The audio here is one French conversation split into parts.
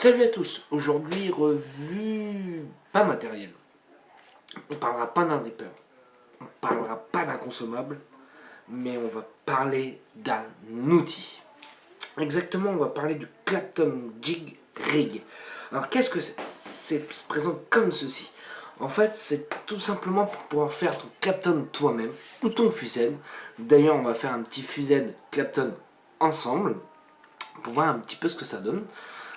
Salut à tous, aujourd'hui revue pas matérielle. On parlera pas d'un zipper, on parlera pas d'un consommable, mais on va parler d'un outil. Exactement, on va parler du Clapton Jig Rig. Alors qu'est-ce que c'est? C'est se présente comme ceci. En fait, c'est tout simplement pour pouvoir faire ton Clapton toi-même ou ton Fusen. D'ailleurs, on va faire un petit Fusen Clapton ensemble pour voir un petit peu ce que ça donne.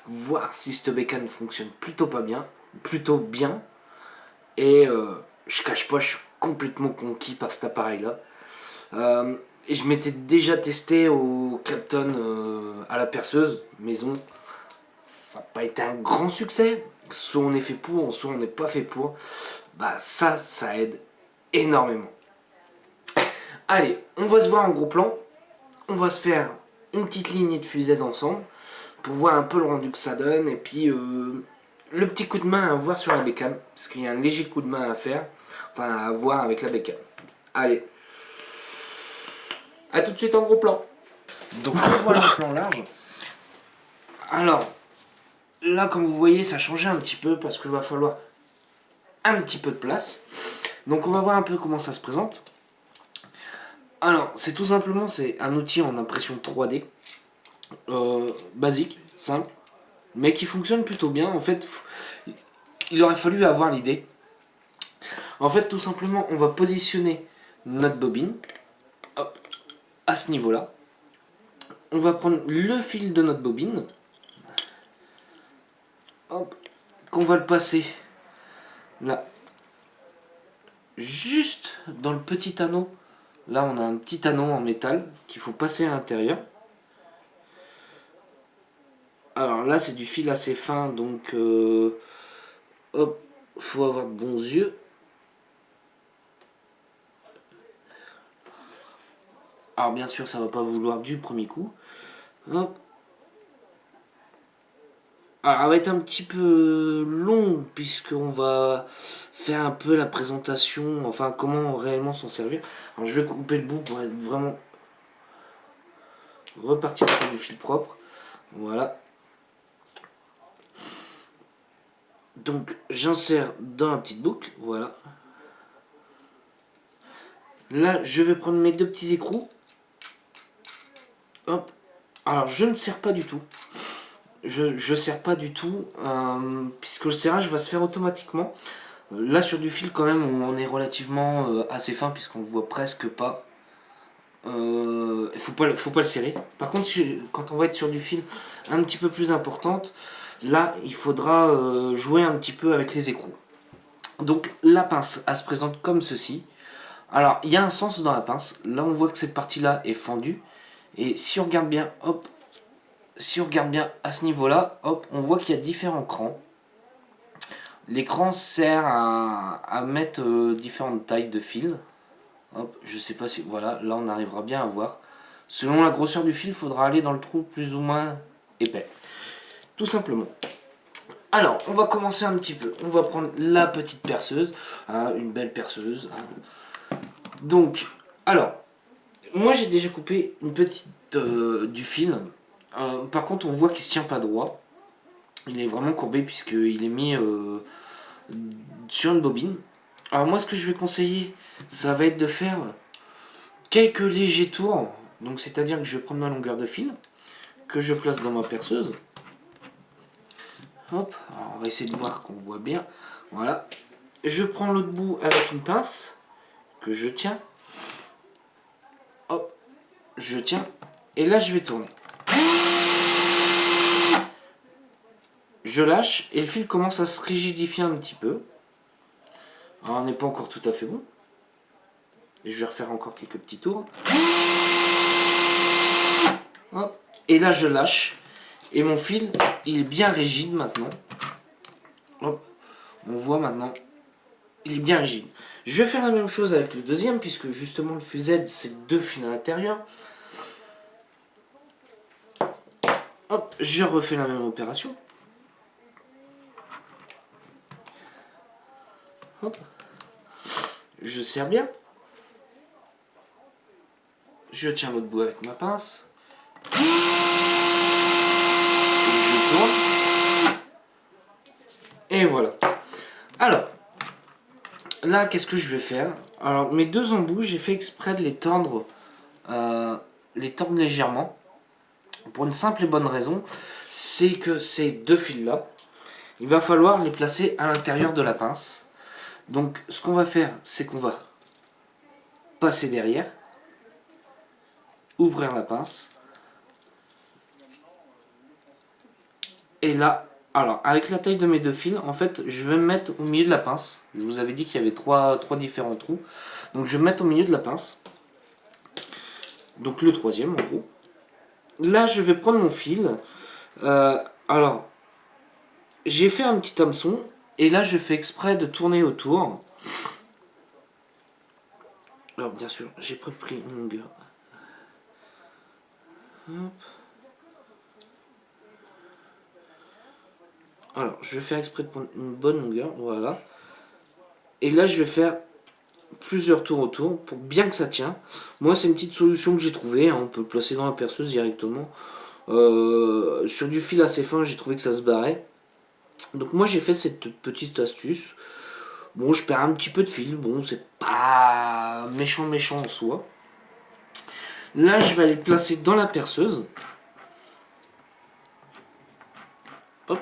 Voir si cette bécane fonctionne plutôt bien. Et je cache pas, je suis complètement conquis par cet appareil-là. Et je m'étais déjà testé au Clapton à la perceuse maison. Ça n'a pas été un grand succès. Soit on est fait pour, soit on n'est pas fait pour. Bah ça aide énormément. Allez, on va se voir en gros plan. On va se faire une petite lignée de fusée ensemble pour voir un peu le rendu que ça donne. Et puis le petit coup de main à avoir sur la bécane. Parce qu'il y a un léger coup de main à faire. Enfin à avoir avec la bécane. Allez. A tout de suite en gros plan. Donc on voit le plan large. Alors, là comme vous voyez ça a changé un petit peu parce qu'il va falloir un petit peu de place. Donc on va voir un peu comment ça se présente. Alors c'est tout simplement c'est un outil en impression 3D. Basique, simple, mais qui fonctionne plutôt bien. En fait, il aurait fallu avoir l'idée. En fait, tout simplement, on va positionner notre bobine hop, à ce niveau-là. On va prendre le fil de notre bobine, qu'on va le passer là, juste dans le petit anneau. Là, on a un petit anneau en métal qu'il faut passer à l'intérieur. Alors là, c'est du fil assez fin, donc hop, faut avoir de bons yeux. Alors bien sûr, ça va pas vouloir du premier coup. Hop. Alors, elle va être un petit peu long puisqu'on va faire un peu la présentation, enfin comment réellement s'en servir. Alors je vais couper le bout pour être vraiment repartir sur du fil propre. Voilà. Donc j'insère dans la petite boucle, voilà. Là, je vais prendre mes deux petits écrous. Hop. Alors je ne serre pas du tout. Je serre pas du tout puisque le serrage va se faire automatiquement. Là sur du fil quand même on est relativement assez fin puisqu'on ne voit presque pas. Il faut pas le serrer. Par contre quand on va être sur du fil un petit peu plus importante, là il faudra jouer un petit peu avec les écrous. Donc la pince elle se présente comme ceci. Alors il y a un sens dans la pince. Là on voit que cette partie là est fendue. Et si on regarde bien, hop, si on regarde bien à ce niveau là, hop, on voit qu'il y a différents crans. L'écran sert à mettre différentes tailles de fil. Hop, je sais pas si... Voilà, là on arrivera bien à voir. Selon la grosseur du fil, il faudra aller dans le trou plus ou moins épais. Tout simplement. Alors, on va commencer un petit peu. On va prendre la petite perceuse. Hein, une belle perceuse. Hein. Donc, alors, moi j'ai déjà coupé une petite du fil. Par contre, on voit qu'il ne se tient pas droit. Il est vraiment courbé puisqu'il est mis sur une bobine. Alors moi ce que je vais conseiller, ça va être de faire quelques légers tours. Donc c'est-à-dire que je vais prendre ma longueur de fil, que je place dans ma perceuse. Hop, alors on va essayer de voir qu'on voit bien. Voilà. Je prends l'autre bout avec une pince, que je tiens. Hop, je tiens. Et là je vais tourner. Je lâche et le fil commence à se rigidifier un petit peu. Alors, on n'est pas encore tout à fait bon. Et je vais refaire encore quelques petits tours. Hop. Et là je lâche. Et mon fil il est bien rigide maintenant. Hop. On voit maintenant. Il est bien rigide. Je vais faire la même chose avec le deuxième puisque justement le fusette c'est deux fils à l'intérieur. Hop. Je refais la même opération. Hop. Je serre bien. Je tiens l'autre bout avec ma pince. Et je tourne. Et voilà. Alors, là, qu'est-ce que je vais faire? Alors, mes deux embouts, j'ai fait exprès de les tordre légèrement. Pour une simple et bonne raison, c'est que ces deux fils-là, il va falloir les placer à l'intérieur de la pince. Donc, ce qu'on va faire, c'est qu'on va passer derrière, ouvrir la pince, et là, alors, avec la taille de mes deux fils, en fait, je vais me mettre au milieu de la pince. Je vous avais dit qu'il y avait trois différents trous. Donc, je vais me mettre au milieu de la pince. Donc, le troisième, en gros. Là, je vais prendre mon fil. Alors, j'ai fait un petit hameçon. Et là, je fais exprès de tourner autour. Alors, bien sûr, j'ai pris une longueur. Hop. Alors, je vais faire exprès de prendre une bonne longueur. Voilà. Et là, je vais faire plusieurs tours autour pour bien que ça tient. Moi, c'est une petite solution que j'ai trouvée. Hein, on peut le placer dans la perceuse directement. Sur du fil assez fin, j'ai trouvé que ça se barrait. Donc moi, j'ai fait cette petite astuce. Bon, je perds un petit peu de fil. Bon, c'est pas méchant en soi. Là, je vais aller placer dans la perceuse. Hop.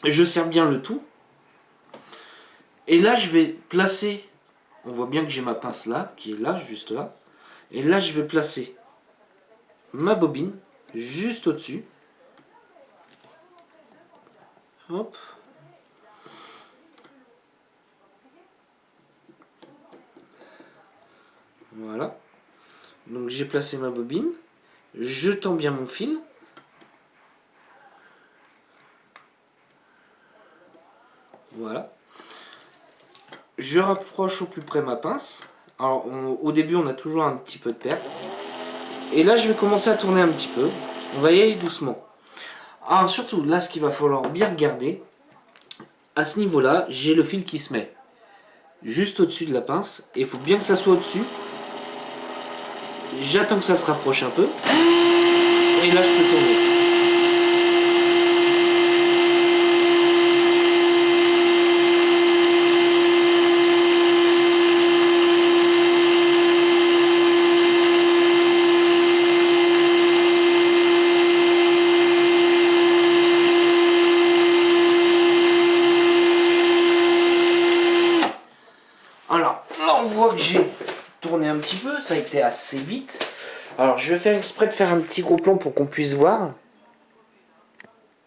Je serre bien le tout. Et là, je vais placer, on voit bien que j'ai ma pince là, qui est là, juste là. Et là, je vais placer ma bobine juste au-dessus. Hop. Voilà. Donc j'ai placé ma bobine. Je tends bien mon fil. Voilà. Je rapproche au plus près ma pince. Alors au début on a toujours un petit peu de perte. Et là je vais commencer à tourner un petit peu. On va y aller doucement. Alors surtout là ce qu'il va falloir bien regarder. À ce niveau là j'ai le fil qui se met juste au-dessus de la pince. Et il faut bien que ça soit au-dessus. J'attends que ça se rapproche un peu. Et là je peux tourner. Alors là on voit que j'ai tourné un petit peu, ça a été assez vite. Alors je vais faire exprès de faire un petit gros plan pour qu'on puisse voir.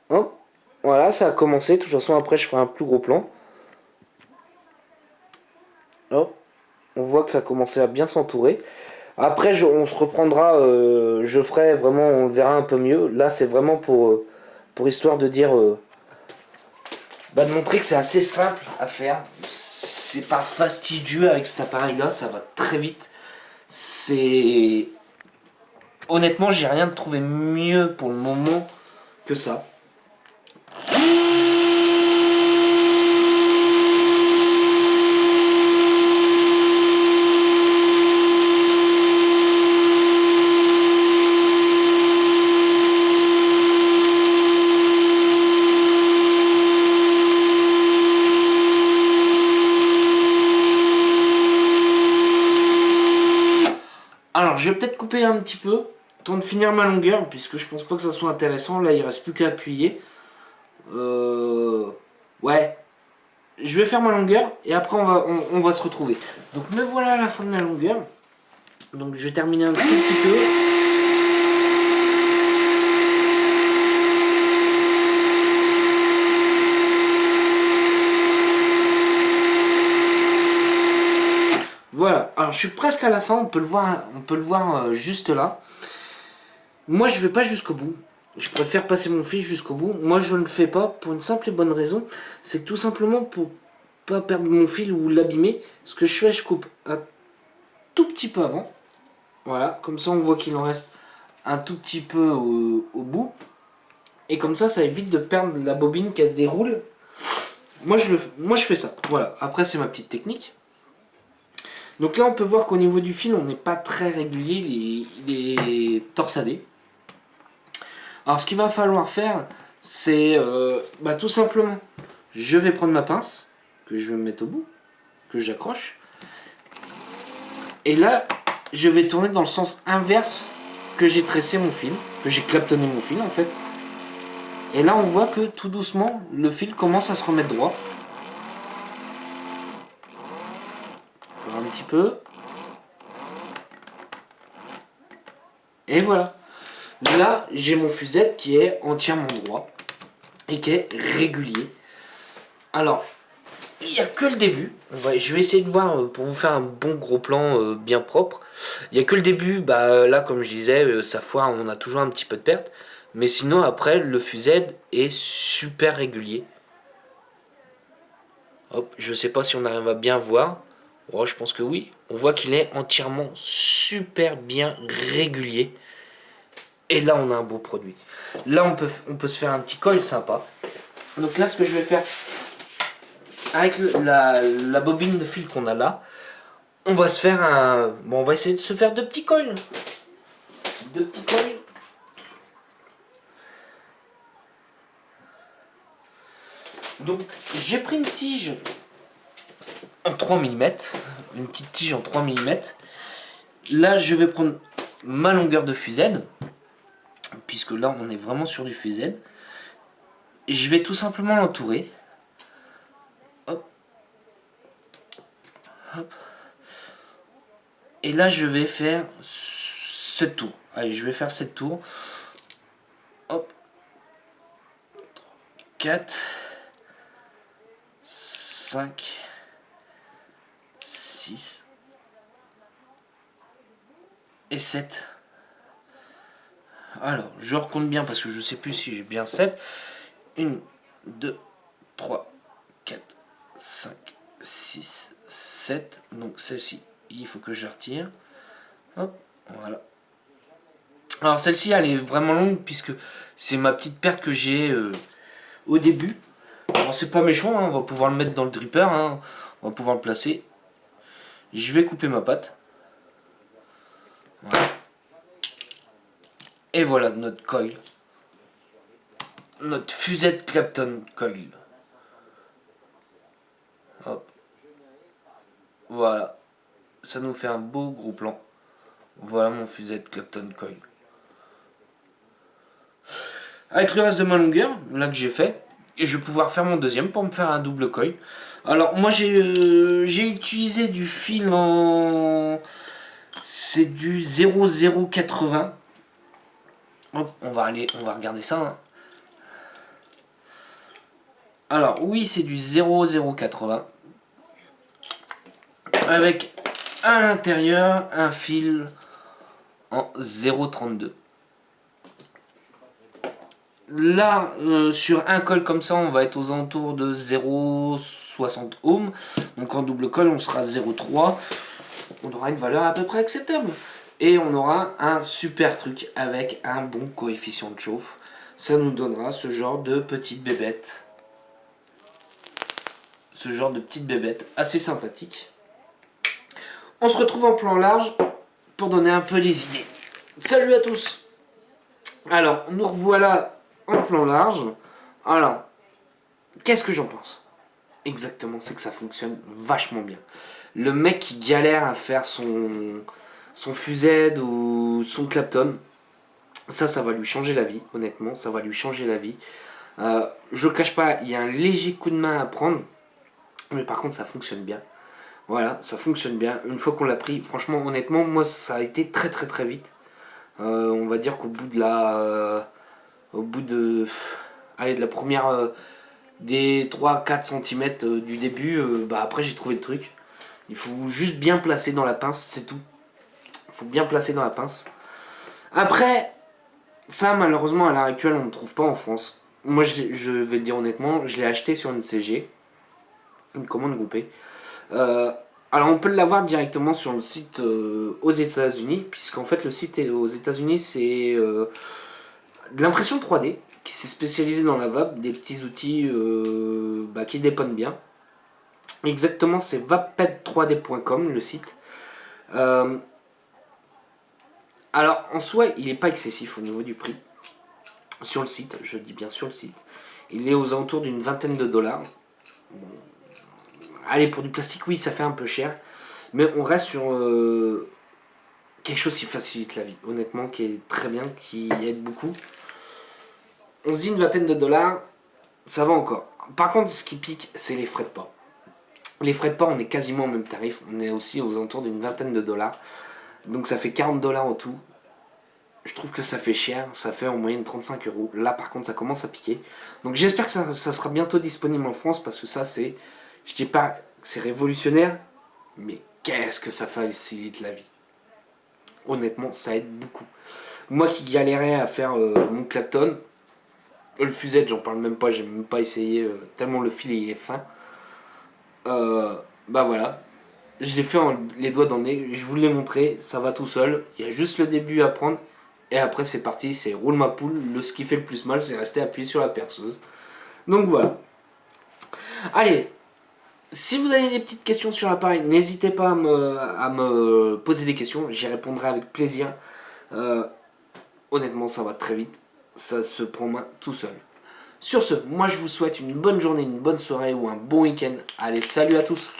Hop, voilà, ça a commencé. De toute façon après je ferai un plus gros plan. Hop, on voit que ça a commencé à bien s'entourer. Après on se reprendra, je ferai vraiment, on le verra un peu mieux. Là c'est vraiment pour histoire de dire, de montrer que c'est assez simple à faire. C'est pas fastidieux avec cet appareil là, ça va très vite. C'est... Honnêtement, j'ai rien de trouvé mieux pour le moment que ça. Alors, je vais peut-être couper un petit peu, temps de finir ma longueur, puisque je pense pas que ça soit intéressant. Là, il reste plus qu'à appuyer. Ouais, je vais faire ma longueur et après on va se retrouver. Donc me voilà à la fin de la longueur. Donc je vais terminer un tout petit peu. Voilà, alors je suis presque à la fin, on peut le voir juste là. Moi je vais pas jusqu'au bout. Je préfère passer mon fil jusqu'au bout. Moi je ne le fais pas pour une simple et bonne raison. C'est que tout simplement pour pas perdre mon fil ou l'abîmer. Ce que je fais, je coupe un tout petit peu avant. Voilà, comme ça on voit qu'il en reste un tout petit peu au bout. Et comme ça évite de perdre la bobine qui se déroule. Moi je fais ça. Voilà, après c'est ma petite technique. Donc là on peut voir qu'au niveau du fil on n'est pas très régulier, il est torsadé. Alors ce qu'il va falloir faire, c'est tout simplement, je vais prendre ma pince, que je vais me mettre au bout, que j'accroche. Et là, je vais tourner dans le sens inverse que j'ai tressé mon fil, que j'ai claptonné mon fil en fait. Et là, on voit que tout doucement, le fil commence à se remettre droit. Encore un petit peu. Et voilà. Là, j'ai mon fuset qui est entièrement droit et qui est régulier. Alors, il n'y a que le début. Je vais essayer de voir pour vous faire un bon gros plan bien propre. Il n'y a que le début. Là, comme je disais, sa foire, on a toujours un petit peu de perte. Mais sinon, après, le fuset est super régulier. Hop, je sais pas si on arrive à bien voir. Oh, je pense que oui. On voit qu'il est entièrement super bien régulier. Et là, on a un beau produit. Là, on peut se faire un petit col sympa. Donc là, ce que je vais faire, avec la bobine de fil qu'on a là, on va se faire un... Bon, on va essayer de se faire deux petits cols. Deux petits cols. Donc, j'ai pris une tige en 3 mm. Une petite tige en 3 mm. Là, je vais prendre ma longueur de fusain. Puisque là, on est vraiment sur du fusain. Et je vais tout simplement l'entourer. Hop. Hop. Et là, je vais faire 7 tours. Allez, je vais faire 7 tours. Hop. 4. 5. 6. Et 7. Alors, je recompte bien parce que je ne sais plus si j'ai bien 7. 1, 2, 3, 4, 5, 6, 7. Donc celle-ci, il faut que je la retire. Hop, voilà. Alors celle-ci, elle est vraiment longue puisque c'est ma petite perte que j'ai au début. Alors c'est pas méchant, hein, on va pouvoir le mettre dans le dripper, hein, on va pouvoir le placer. Je vais couper ma patte. Voilà. Et voilà notre coil. Notre fuset Clapton coil. Hop. Voilà. Ça nous fait un beau gros plan. Voilà mon fuset Clapton coil. Avec le reste de ma longueur, là que j'ai fait, et je vais pouvoir faire mon deuxième pour me faire un double coil. Alors moi j'ai utilisé du fil en... C'est du 0080. Hop, on va regarder ça. Hein. Alors oui, c'est du 0080. Avec à l'intérieur un fil en 0,32. Là, sur un col comme ça, on va être aux alentours de 0,60 ohms. Donc en double col, on sera 0,3. On aura une valeur à peu près acceptable. Et on aura un super truc avec un bon coefficient de chauffe. Ça nous donnera ce genre de petite bébête. Ce genre de petite bébête assez sympathique. On se retrouve en plan large pour donner un peu les idées. Salut à tous. Alors, nous revoilà en plan large. Alors, qu'est-ce que j'en pense? Exactement, c'est que ça fonctionne vachement bien. Le mec qui galère à faire son fuset ou son Clapton, ça va lui changer la vie, honnêtement, ça va lui changer la vie. Je ne cache pas, il y a un léger coup de main à prendre, mais par contre ça fonctionne bien. Voilà, ça fonctionne bien. Une fois qu'on l'a pris, franchement, honnêtement, moi ça a été très très très vite. On va dire qu'au bout de la... allez, de la première... des 3-4 cm du début, après j'ai trouvé le truc. Il faut juste bien placer dans la pince, c'est tout. Il faut bien placer dans la pince. Après, ça malheureusement à l'heure actuelle on ne trouve pas en France. Moi je vais le dire honnêtement, je l'ai acheté sur une CG, une commande groupée. Alors on peut l'avoir directement sur le site aux États-Unis, puisqu'en fait le site aux États-Unis c'est de l'impression 3D qui s'est spécialisé dans la VAP, des petits outils qui dépannent bien. Exactement, c'est vaped3d.com le site. Alors en soi, il n'est pas excessif au niveau du prix. sur le site, je dis bien sur le site. Il est aux alentours d'une vingtaine de dollars. Bon. Allez, pour du plastique, oui, ça fait un peu cher. Mais on reste sur quelque chose qui facilite la vie, honnêtement, qui est très bien, qui aide beaucoup. On se dit une vingtaine de dollars, ça va encore. Par contre, ce qui pique, c'est les frais de port. Les frais de port, on est quasiment au même tarif. On est aussi aux alentours d'une vingtaine de dollars. Donc ça fait 40 dollars au tout. Je trouve que ça fait cher. Ça fait en moyenne 35 euros. Là, par contre, ça commence à piquer. Donc j'espère que ça sera bientôt disponible en France parce que ça, c'est... Je dis pas que c'est révolutionnaire, mais qu'est-ce que ça facilite la vie. Honnêtement, ça aide beaucoup. Moi qui galérais à faire mon Clapton, le Fusette, j'en parle même pas, j'ai même pas essayé, tellement le fil il est fin. Bah voilà, je l'ai fait les doigts dans le nez, je vous l'ai montré, ça va tout seul, il y a juste le début à prendre, et après c'est parti, c'est roule ma poule, ce qui fait le plus mal c'est rester appuyé sur la perceuse. Donc voilà. Allez, si vous avez des petites questions sur l'appareil, n'hésitez pas à me poser des questions, j'y répondrai avec plaisir. Euh, Honnêtement, ça va très vite, ça se prend main tout seul. Sur ce, moi je vous souhaite une bonne journée, une bonne soirée ou un bon week-end. Allez, salut à tous!